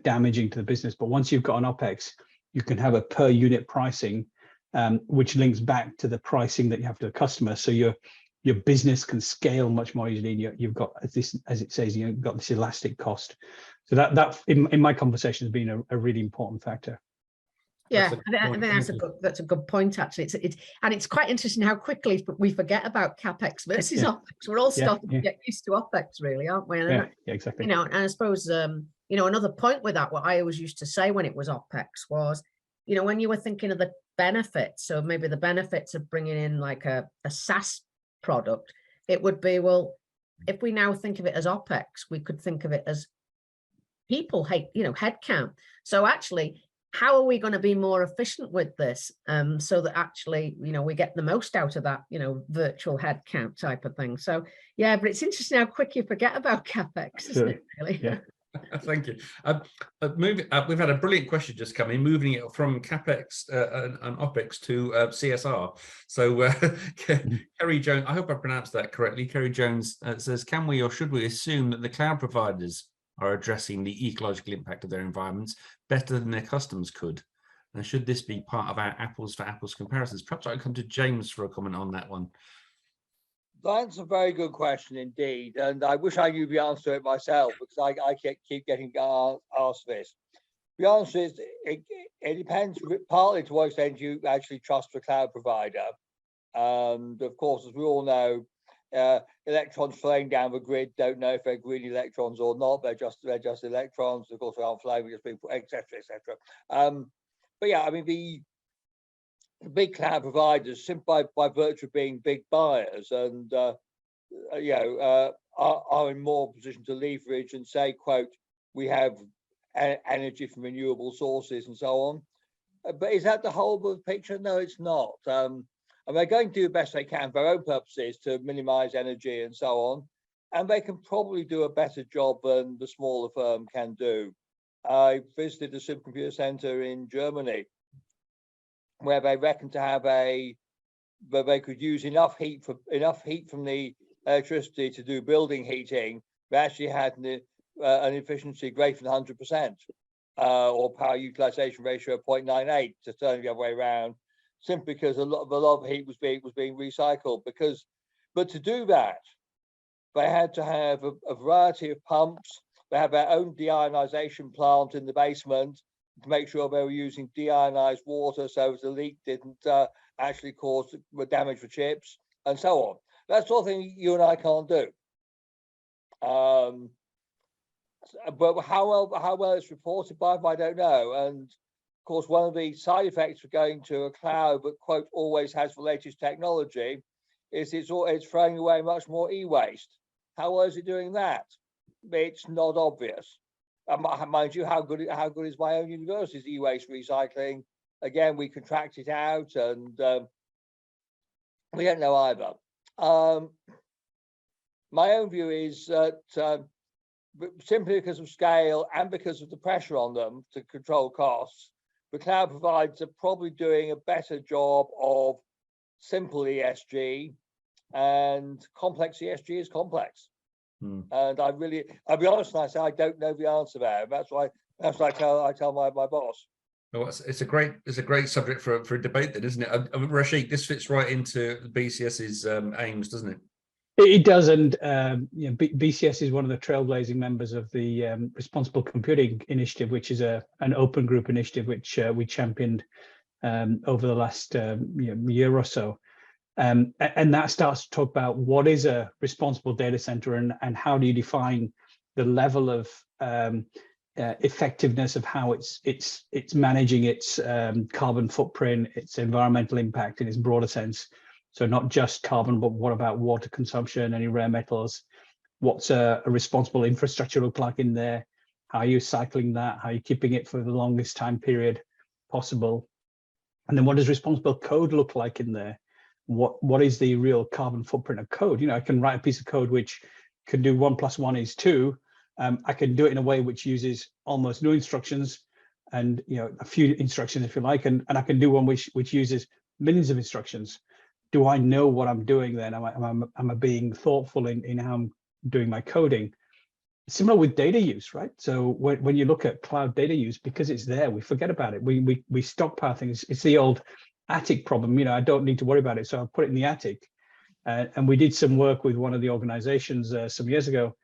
damaging to the business. But once you've got an OpEx, you can have a per unit pricing, which links back to the pricing that you have to the customer. So your business can scale much more easily, and you've got this, as it says, you've got this elastic cost. So that in my conversation has been a really important factor. Yeah, I think that's a good point, actually. It's quite interesting how quickly we forget about CapEx versus OpEx. We're all starting to get used to OpEx, really, aren't we? And yeah, exactly. And I suppose another point with that, what I always used to say when it was OpEx was, when you were thinking of the benefits, so maybe the benefits of bringing in like a SaaS product, it would be, well, if we now think of it as OpEx, we could think of it as people, headcount. So actually, how are we going to be more efficient with this, so that actually, we get the most out of that, virtual headcount type of thing. So yeah, but it's interesting how quick you forget about CapEx, isn't it, really? Yeah. Thank you. We've had a brilliant question just come in, moving it from CapEx and OpEx to CSR. So Kerry Jones, I hope I pronounced that correctly. Kerry Jones says, can we or should we assume that the cloud providers are addressing the ecological impact of their environments better than their customers could? And should this be part of our apples for apples comparisons? Perhaps I can come to James for a comment on that one. That's a very good question indeed, and I wish I knew the answer to it myself, because I keep getting asked this. The answer is it depends partly to what extent you actually trust the cloud provider, and of course, as we all know, electrons flying down the grid don't know if they're green electrons or not. They're just electrons. Of course, they aren't flying, just being, etc., etc. But yeah, I mean the big cloud providers, simply by virtue of being big buyers, and are in more position to leverage and say, quote, we have energy from renewable sources and so on. But is that the whole of the picture? No, it's not. And they're going to do the best they can for their own purposes to minimize energy and so on. And they can probably do a better job than the smaller firm can do. I visited the supercomputer center in Germany, where they reckon to have where they could use enough heat from the electricity to do building heating. They actually had an efficiency greater than 100%, or power utilization ratio of 0.98, to turn the other way around, simply because a lot of heat was being recycled. But to do that, they had to have a variety of pumps. They have their own deionization plant in the basement to make sure they were using deionized water, so the leak didn't actually cause damage for chips, and so on. That's the sort of thing you and I can't do. But how well it's reported by, I don't know. And of course, one of the side effects of going to a cloud that, quote, always has the latest technology is it's throwing away much more e-waste. How well is it doing that? It's not obvious. Mind you, how good is my own university's e-waste recycling? Again, we contract it out, and we don't know either. My own view is that simply because of scale and because of the pressure on them to control costs, the cloud providers are probably doing a better job of simple ESG, and complex ESG is complex. And I'll be honest and I say I don't know the answer there. That's why I tell my boss. Well, it's a great subject for a debate, then, isn't it? Rashik, this fits right into BCS's aims, doesn't it? It does, and BCS is one of the trailblazing members of the Responsible Computing Initiative, which is an open group initiative which we championed over the last year or so. And that starts to talk about what is a responsible data center and how do you define the level of effectiveness of how it's managing its carbon footprint, its environmental impact in its broader sense. So not just carbon, but what about water consumption, any rare metals? What's a responsible infrastructure look like in there? How are you cycling that? How are you keeping it for the longest time period possible? And then what does responsible code look like in there? What is the real carbon footprint of code? I can write a piece of code which can do 1 + 1 = 2. I can do it in a way which uses almost no instructions and a few instructions if you like, and I can do one which uses millions of instructions. Do I know what I'm doing then? Am I being thoughtful in how I'm doing my coding? Similar with data use, right? So when you look at cloud data use, because it's there, we forget about it. We stockpile things. It's the old attic problem. I don't need to worry about it, so I'll put it in the attic. And we did some work with one of the organizations some years ago,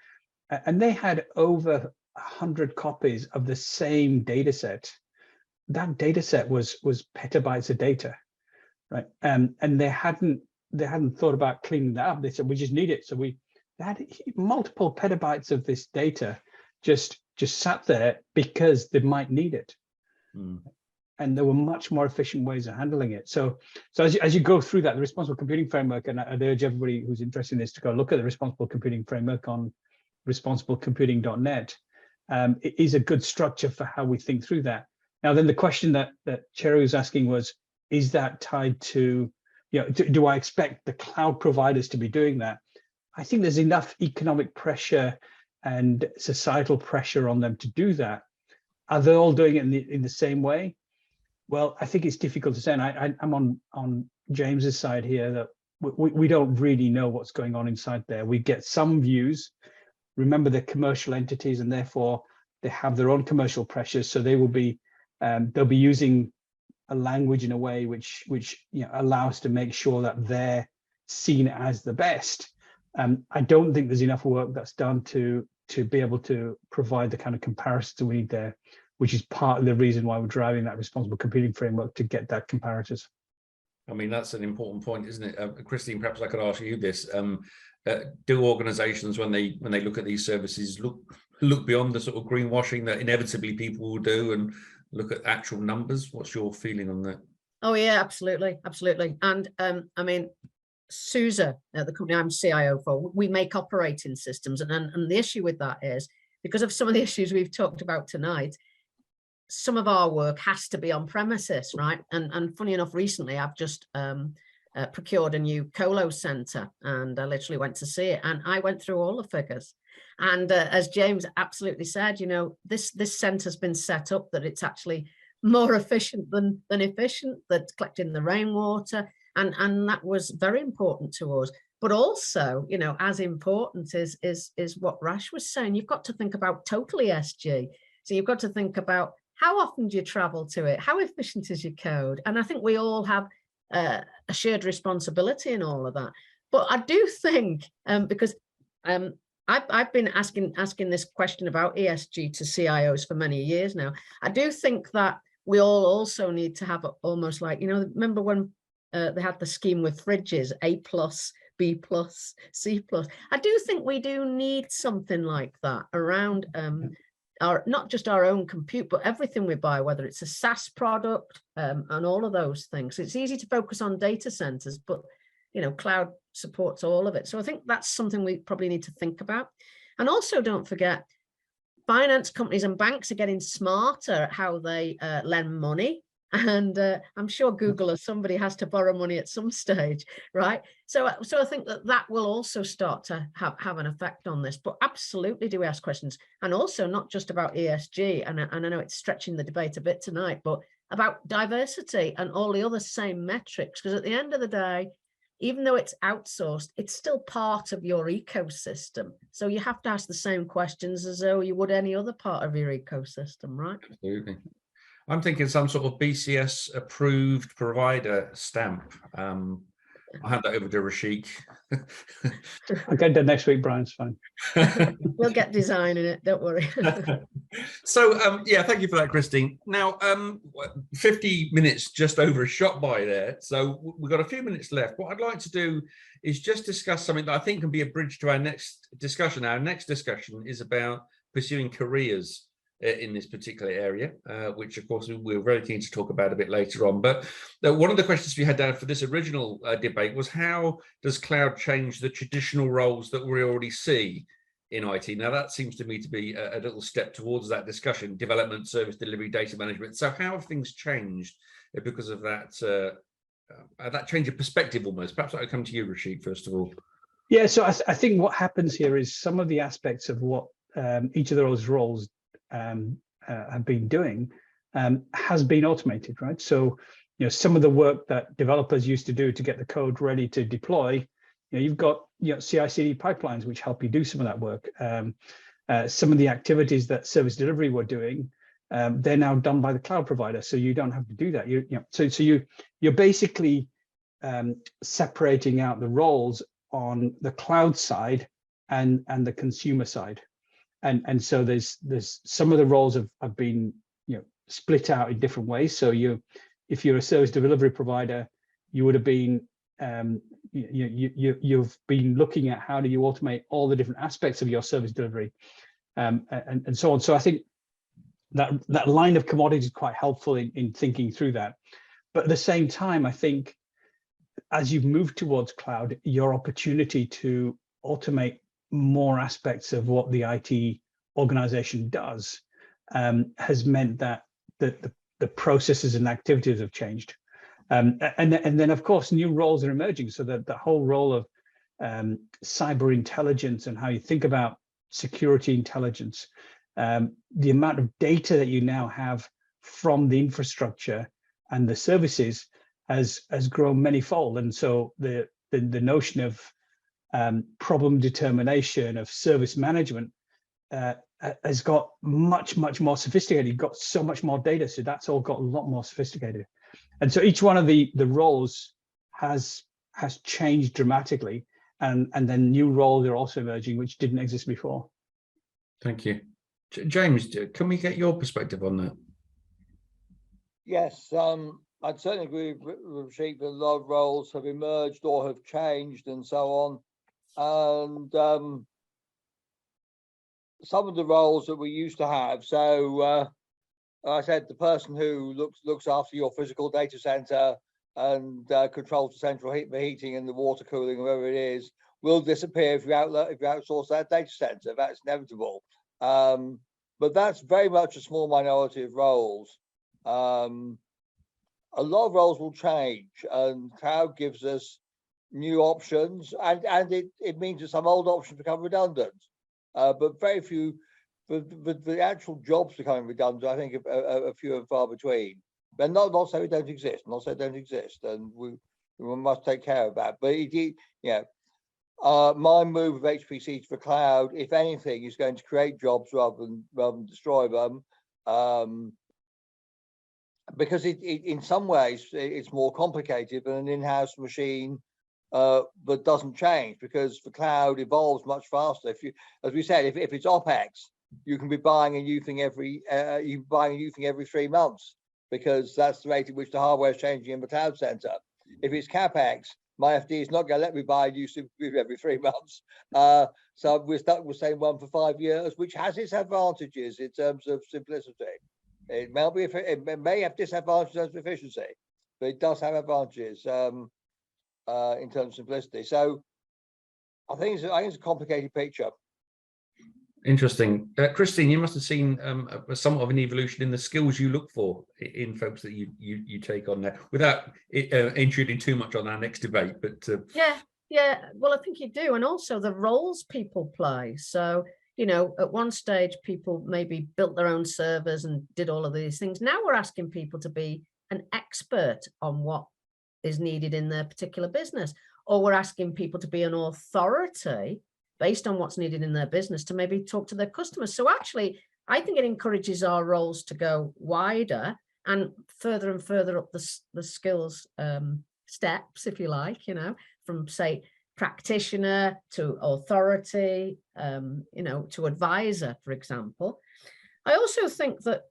and they had over 100 copies of the same data set. That data set was petabytes of data, right? And they hadn't thought about cleaning that up. They said, we just need it. So they had multiple petabytes of this data just sat there because they might need it. And there were much more efficient ways of handling it. So as you go through that, the Responsible Computing Framework, and I'd urge everybody who's interested in this to go look at the Responsible Computing Framework on responsiblecomputing.net. It is a good structure for how we think through that. Now, then the question that Cherry was asking was, is that tied to, do I expect the cloud providers to be doing that? I think there's enough economic pressure and societal pressure on them to do that. Are they all doing it in the same way? Well, I think it's difficult to say, and I'm on James's side here that we don't really know what's going on inside there. We get some views. Remember, they're commercial entities, and therefore they have their own commercial pressures. So they will be they'll be using a language in a way which allows to make sure that they're seen as the best. I don't think there's enough work that's done to be able to provide the kind of comparisons we need there, which is part of the reason why we're driving that Responsible Computing Framework, to get that comparators. I mean, that's an important point, isn't it? Christine, perhaps I could ask you this. Do organizations, when they look at these services, look beyond the sort of greenwashing that inevitably people will do and look at actual numbers? What's your feeling on that? Oh yeah, absolutely. And I mean, SuSe, the company I'm CIO for, we make operating systems, and the issue with that is, because of some of the issues we've talked about tonight, some of our work has to be on premises, right? And funny enough, recently I've just procured a new colo center, and I literally went to see it, and I went through all the figures. And as James absolutely said, this center's been set up that it's actually more efficient than efficient, that's collecting the rainwater, and that was very important to us. But also, as important is what Rash was saying. You've got to think about total ESG. So you've got to think about, how often do you travel to it? How efficient is your code? And I think we all have a shared responsibility in all of that. But I do think, because I've been asking this question about ESG to CIOs for many years now, I do think that we all also need to have almost like, remember when they had the scheme with fridges, A+, B+, C+. I do think we do need something like that around not just our own compute, but everything we buy, whether it's a SaaS product and all of those things. It's easy to focus on data centers, but cloud supports all of it. So I think that's something we probably need to think about. And also, don't forget, finance companies and banks are getting smarter at how they lend money. And I'm sure Google or somebody has to borrow money at some stage, right? So I think that will also start to have an effect on this. But absolutely do ask questions. And also not just about ESG, and I know it's stretching the debate a bit tonight, but about diversity and all the other same metrics. Because at the end of the day, even though it's outsourced, it's still part of your ecosystem. So you have to ask the same questions as though you would any other part of your ecosystem, right? Absolutely. I'm thinking some sort of BCS approved provider stamp. I'll hand that over to Rashik. I'll get that next week, Brian. It's fine. We'll get designing it, don't worry. So yeah, thank you for that, Christine. Now 50 minutes just over a shot by there, so we've got a few minutes left. What I'd like to do is just discuss something that I think can be a bridge to our next discussion. Our next discussion is about pursuing careers in this particular area, which of course we're very keen to talk about a bit later on. But one of the questions we had down for this original debate was, how does cloud change the traditional roles that we already see in IT? Now that seems to me to be a little step towards that discussion: development, service delivery, data management. So how have things changed because of that change of perspective almost? Perhaps I'll come to you, Rashik, first of all. Yeah, so I think what happens here is some of the aspects of what each of those roles have been doing has been automated, right? So, some of the work that developers used to do to get the code ready to deploy, you've got CI/CD pipelines which help you do some of that work. Some of the activities that service delivery were doing, they're now done by the cloud provider, so you don't have to do that. You're basically separating out the roles on the cloud side and the consumer side. And so there's some of the roles have been split out in different ways. So if you're a service delivery provider, you would have been you've been looking at how do you automate all the different aspects of your service delivery, and so on. So I think that line of commodities is quite helpful in thinking through that. But at the same time, I think as you've moved towards cloud, your opportunity to automate more aspects of what the IT organization does has meant that the processes and activities have changed. And then, of course, new roles are emerging. So that the whole role of cyber intelligence and how you think about security intelligence, the amount of data that you now have from the infrastructure and the services has grown manyfold. And so the notion of problem determination, of service management has got much more sophisticated. You've got so much more data, so that's all got a lot more sophisticated. And so each one of the roles has changed dramatically, and then new roles are also emerging which didn't exist before. Thank you. James, can we get your perspective on that? Yes, I'd certainly agree with Rashik that a lot of roles have emerged or have changed and so on. And some of the roles that we used to have, so I said the person who looks after your physical data center and controls the central the heating and the water cooling, whatever it is, will disappear if you outsource that data center. That's inevitable. But that's very much a small minority of roles. A lot of roles will change, and cloud gives us new options, and it means that some old options become redundant. But very few, the actual jobs becoming redundant, I think, are few and far between. But not saying they don't exist, and we must take care of that. But my move of HPC to the cloud, if anything, is going to create jobs rather than destroy them. Because in some ways it's more complicated than an in-house machine that doesn't change, because the cloud evolves much faster. If you, as we said, if it's OPEX, you can be buying a new thing every 3 months, because that's the rate at which the hardware is changing in the cloud center. If it's CapEx, my FD is not going to let me buy a new supercomputer every 3 months. So we're stuck with saying one for 5 years, which has its advantages in terms of simplicity. It may have disadvantages in terms of efficiency, but it does have advantages in terms of simplicity. So I think it's a complicated picture. Interesting. Christine, you must have seen somewhat of an evolution in the skills you look for in folks that you take on there, without intruding too much on our next debate. But yeah. Well, I think you do, and also the roles people play. So, at one stage, people maybe built their own servers and did all of these things. Now we're asking people to be an expert on what is needed in their particular business, or we're asking people to be an authority based on what's needed in their business to maybe talk to their customers. So actually, I think it encourages our roles to go wider and further up the skills steps, if you like, from say practitioner to authority, to advisor, for example. I also think that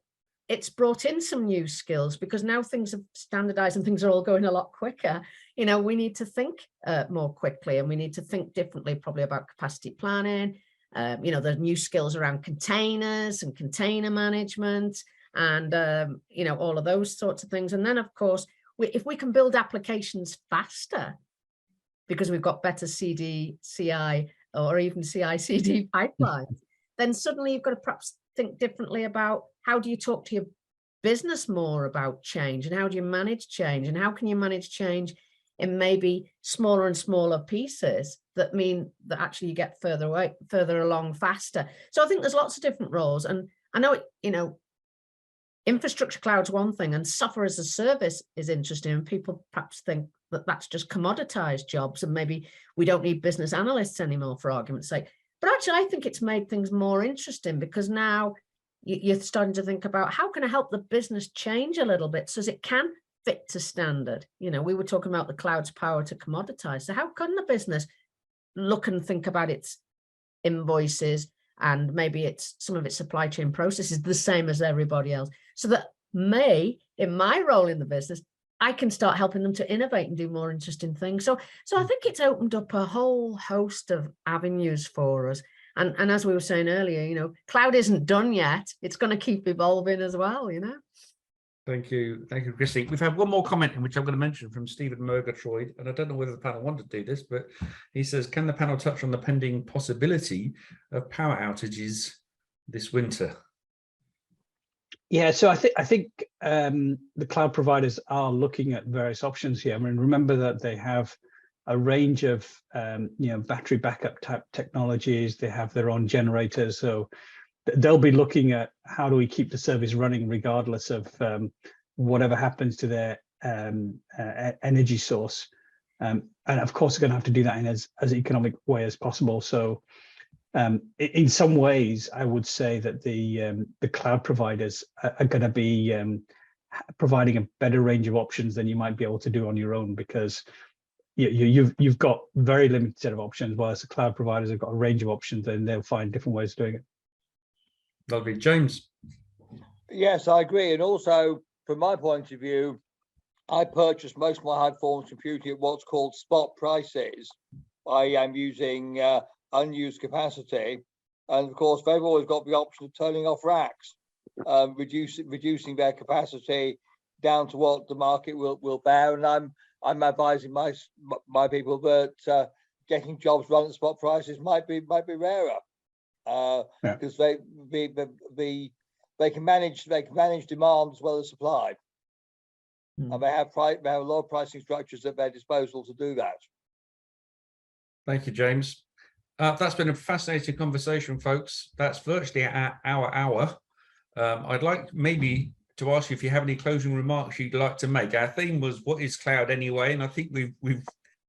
it's brought in some new skills because now things have standardized and things are all going a lot quicker. We need to think more quickly, and we need to think differently probably about capacity planning. There's new skills around containers and container management and, all of those sorts of things. And then, of course, if we can build applications faster because we've got better CD, CI, or even CI/CD pipelines, then suddenly you've got to perhaps think differently about how do you talk to your business more about change, and how do you manage change, and how can you manage change in maybe smaller and smaller pieces that mean that actually you get further along faster. So I think there's lots of different roles, and I know infrastructure cloud's one thing, and software as a service is interesting, and people perhaps think that that's just commoditized jobs and maybe we don't need business analysts anymore, for argument's sake. But actually, I think it's made things more interesting because now you're starting to think about how can I help the business change a little bit so as it can fit to standard. We were talking about the cloud's power to commoditize. So how can the business look and think about its invoices and maybe it's some of its supply chain processes the same as everybody else, so that in my role in the business, I can start helping them to innovate and do more interesting things. So I think it's opened up a whole host of avenues for us. And as we were saying earlier, cloud isn't done yet. It's going to keep evolving as well, Thank you, Christine. We've had one more comment in which I'm going to mention from Stephen Murgatroyd, and I don't know whether the panel want to do this, but he says, can the panel touch on the pending possibility of power outages this winter? Yeah, so I think the cloud providers are looking at various options here. I mean, remember that they have a range of battery backup type technologies. They have their own generators, so they'll be looking at how do we keep the service running regardless of whatever happens to their energy source. And of course, they're going to have to do that in as economic way as possible. So in some ways, I would say that the cloud providers are going to be providing a better range of options than you might be able to do on your own, because you've got very limited set of options, whereas the cloud providers have got a range of options, and they'll find different ways of doing it. Lovely. James? Yes, I agree. And also, from my point of view, I purchased most of my high performance computing at what's called spot prices. I am using unused capacity. And of course, they've always got the option of turning off racks, reducing their capacity down to what the market will bear. And I'm advising my people that getting jobs run at spot prices might be rarer. Because they can manage demand as well as supply, and they have a lot of pricing structures at their disposal to do that. Thank you, James. That's been a fascinating conversation, folks. That's virtually our hour. I'd like maybe to ask you if you have any closing remarks you'd like to make. Our theme was what is cloud anyway, and I think we've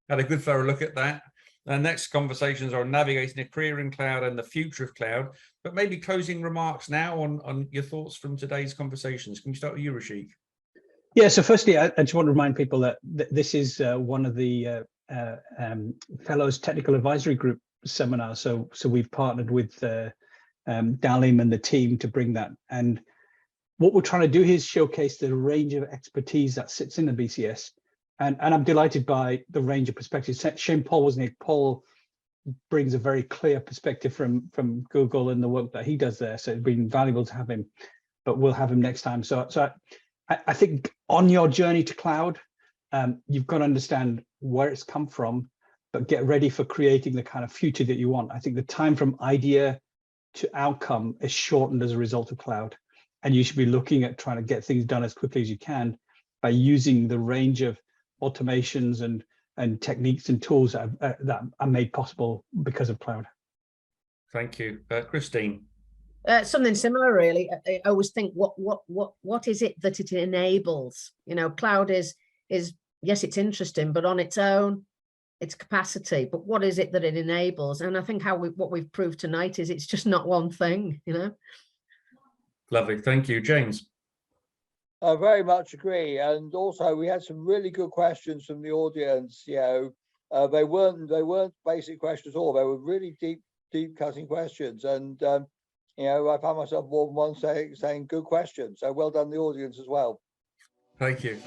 had a good thorough look at that. Our next conversations are on navigating a career in cloud and the future of cloud, but maybe closing remarks now on your thoughts from today's conversations. Can we start with you, Rashik? Yeah, so firstly, I just want to remind people that this is one of the Fellows Technical Advisory Group seminars. So we've partnered with Dalim and the team to bring that. And what we're trying to do here is showcase the range of expertise that sits in the BCS. And I'm delighted by the range of perspectives. Shane Paul wasn't here. Paul brings a very clear perspective from Google and the work that he does there. So it's been valuable to have him, but we'll have him next time. So I think on your journey to cloud, you've got to understand where it's come from, but get ready for creating the kind of future that you want. I think the time from idea to outcome is shortened as a result of cloud. And you should be looking at trying to get things done as quickly as you can by using the range of automations and techniques and tools that are made possible because of cloud. Thank you. Christine? Something similar, really. I always think, what is it that it enables? Cloud is yes, it's interesting, but on its own, it's capacity. But what is it that it enables? And I think what we've proved tonight is it's just not one thing. Lovely. Thank you, James. I very much agree, and also we had some really good questions from the audience. They weren't basic questions at all. They were really deep cutting questions, and I found myself more than once saying good questions. So well done, the audience as well. Thank you.